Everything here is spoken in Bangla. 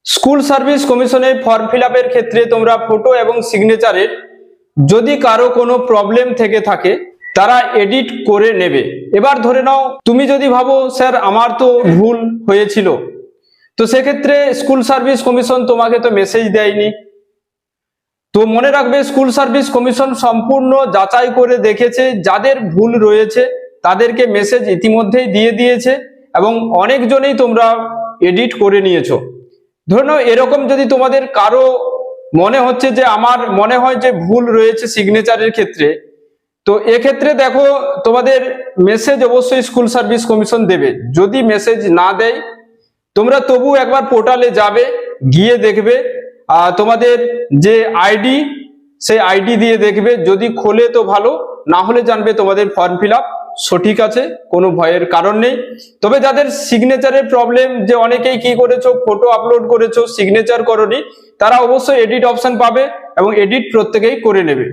স্কুল সার্ভিস কমিশনে ফর্ম ফিল আপের ক্ষেত্রে তোমরা ফটো এবং সিগনেচারের যদি কারো কোনো প্রবলেম থেকে থাকে তারা এডিট করে নেবে। এবার ধরে নাও তুমি যদি ভাবো স্যার আমার তো ভুল হয়েছিল, তো সেক্ষেত্রে স্কুল সার্ভিস কমিশন তোমাকে তো মেসেজ দেয়নি। তো মনে রাখবে স্কুল সার্ভিস কমিশন সম্পূর্ণ যাচাই করে দেখেছে, যাদের ভুল রয়েছে তাদেরকে মেসেজ ইতিমধ্যেই দিয়ে দিয়েছে এবং অনেকজনেই তোমরা এডিট করে নিয়েছো। ধরে নাও এরকম যদি তোমাদের কারো মনে হচ্ছে যে আমার মনে হয় যে ভুল রয়েছে সিগনেচারের ক্ষেত্রে, তো এক্ষেত্রে দেখো তোমাদের মেসেজ অবশ্যই স্কুল সার্ভিস কমিশন দেবে। যদি মেসেজ না দেয় তোমরা তবু একবার পোর্টালে যাবে, গিয়ে দেখবে তোমাদের যে আইডি সেই আইডি দিয়ে দেখবে, যদি খোলে তো ভালো, না হলে জানবে তোমাদের ফর্ম ফিল আপ সঠিক আছে, কোনো ভয়ের কারণ নেই। তবে যাদের সিগনেচারের প্রবলেম, যে অনেকেই কি করেছো ফটো আপলোড করেছো সিগনেচার করোনি, তারা অবশ্যই এডিট অপশন পাবে এবং এডিট প্রত্যেকেই করে নেবে।